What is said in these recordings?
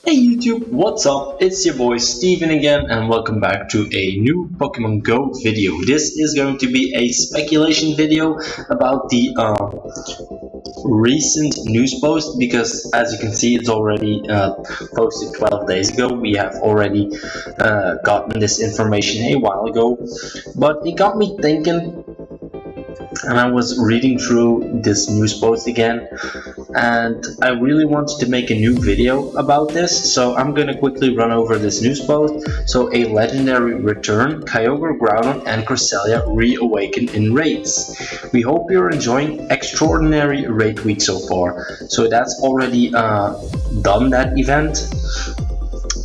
Hey YouTube, what's up? It's your boy Steven again and welcome back to a new Pokemon Go video. This is going to be a speculation video about the recent news post, because as you can see it's already posted 12 days ago. We have already gotten this information a while ago, but it got me thinking. And I was reading through this news post again, and I really wanted to make a new video about this, so I'm gonna quickly run over this news post. So a legendary return, Kyogre, Groudon and Cresselia reawaken in raids. We hope you're enjoying extraordinary raid week so far. So that's already done, that event.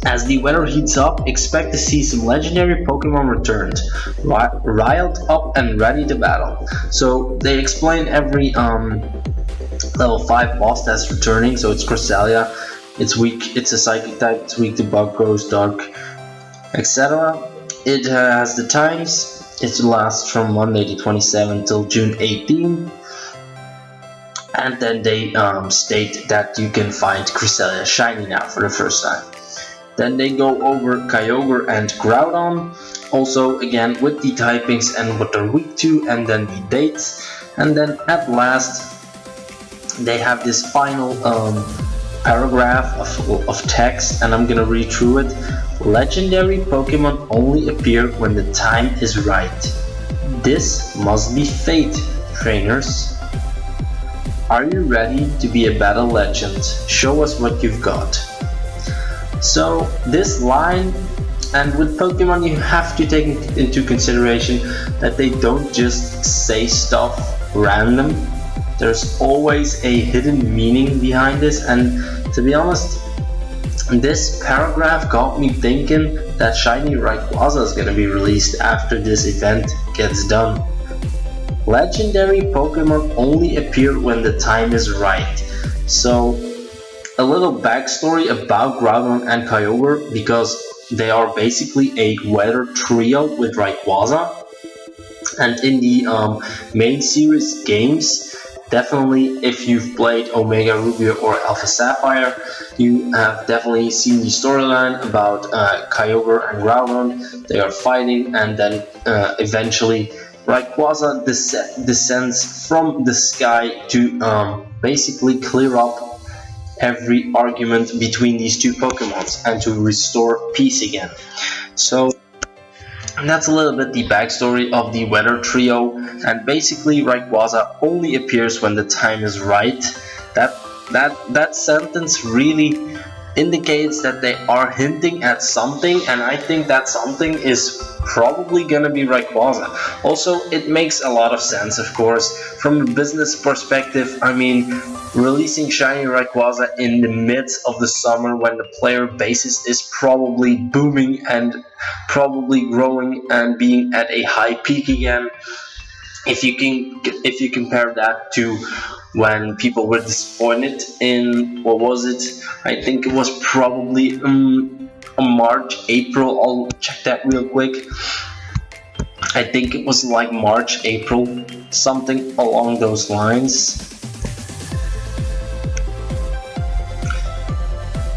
As the weather heats up, expect to see some legendary Pokemon returned, riled up and ready to battle. So they explain every level 5 boss that's returning. So it's Cresselia, it's weak, it's a psychic type, it's weak to bug, ghost, dark, etc. It has the times, it lasts from Monday the 27th till June 18. And then they state that you can find Cresselia shiny now for the first time. Then they go over Kyogre and Groudon, also again with the typings and what they're weak to, and then the dates. And then at last they have this final paragraph of text, and I'm gonna read through it. Legendary Pokemon only appear when the time is right. This must be fate, trainers. Are you ready to be a battle legend? Show us what you've got. So this line, and with Pokemon you have to take into consideration that they don't just say stuff random. There's always a hidden meaning behind this, and to be honest, this paragraph got me thinking that shiny Rayquaza is gonna be released after this event gets done. Legendary Pokemon only appear when the time is right. So a little backstory about Groudon and Kyogre, because they are basically a weather trio with Rayquaza, and in the main series games, definitely if you've played Omega Ruby or Alpha Sapphire, you have definitely seen the storyline about Kyogre and Groudon. They are fighting, and then eventually Rayquaza descends from the sky to basically clear up every argument between these two Pokemons and to restore peace again. So that's a little bit the backstory of the weather trio, and basically Rayquaza only appears when the time is right. That sentence really indicates that they are hinting at something, and I think that something is probably gonna be Rayquaza. Also, it makes a lot of sense, of course, from a business perspective. I mean, releasing shiny Rayquaza in the midst of the summer when the player basis is probably booming and probably growing and being at a high peak again. If you compare that to when people were disappointed in, what was it? I think it was probably March, April. I'll check that real quick. I think it was like March, April, something along those lines.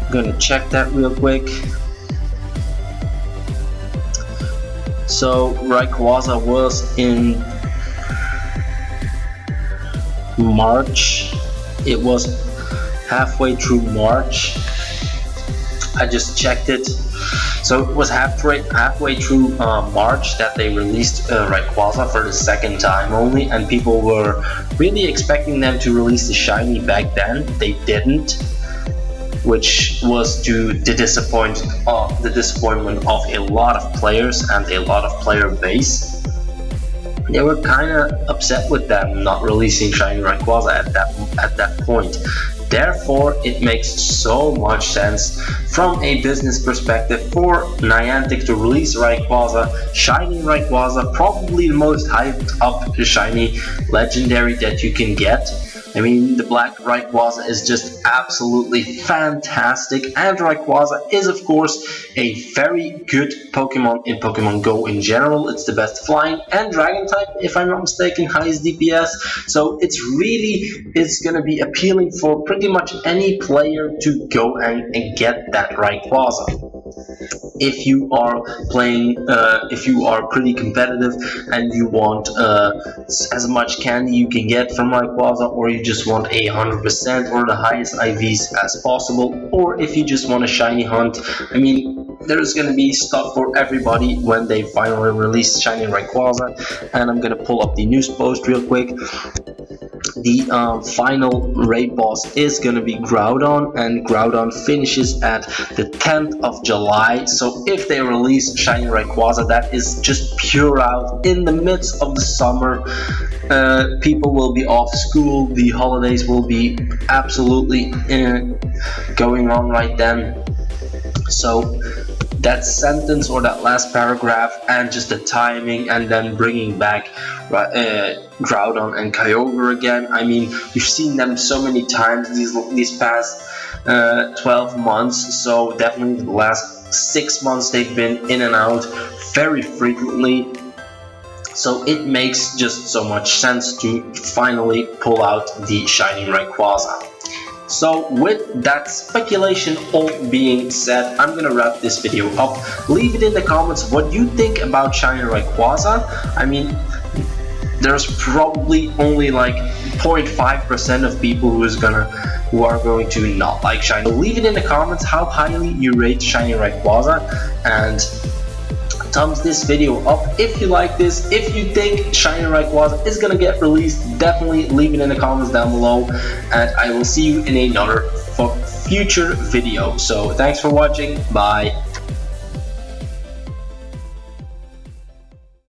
I'm gonna check that real quick. So Rayquaza was in March. It was halfway through March. I just checked it. So it was halfway through March that they released Rayquaza for the second time only, and people were really expecting them to release the shiny back then. They didn't, which was to the disappointment of a lot of players and a lot of player base. They were kind of upset with them not releasing shiny Rayquaza at that point. Therefore, it makes so much sense from a business perspective for Niantic to release Rayquaza, shiny Rayquaza, probably the most hyped up shiny legendary that you can get. I mean, the black Rayquaza is just absolutely fantastic, and Rayquaza is of course a very good Pokemon in Pokemon Go in general. It's the best flying and dragon type, if I'm not mistaken, highest DPS, so it's gonna be appealing for pretty much any player to go and get that Rayquaza. If you are playing, if you are pretty competitive and you want as much candy you can get from Rayquaza, or you just want 100% or the highest IVs as possible, or if you just want a shiny hunt, I mean, there's gonna be stuff for everybody when they finally release shiny Rayquaza. And I'm gonna pull up the news post real quick. The final raid boss is gonna be Groudon, and Groudon finishes at the 10th of July. So if they release shiny Rayquaza, that is just pure out in the midst of the summer. People will be off school, the holidays will be absolutely going on right then. So that sentence or that last paragraph and just the timing, and then bringing back Groudon and Kyogre again. I mean, you've seen them so many times these past 12 months, so definitely the last 6 months they've been in and out very frequently. So it makes just so much sense to finally pull out the shiny Rayquaza. So with that speculation all being said, I'm gonna wrap this video up. Leave it in the comments what you think about shiny Rayquaza. I mean, there's probably only like 0.5% of people who are going to not like shiny. So leave it in the comments how highly you rate shiny Rayquaza, and thumbs this video up if you like this. If you think shiny Rayquaza is gonna get released, definitely leave it in the comments down below, and I will see you in another future video. So thanks for watching, bye.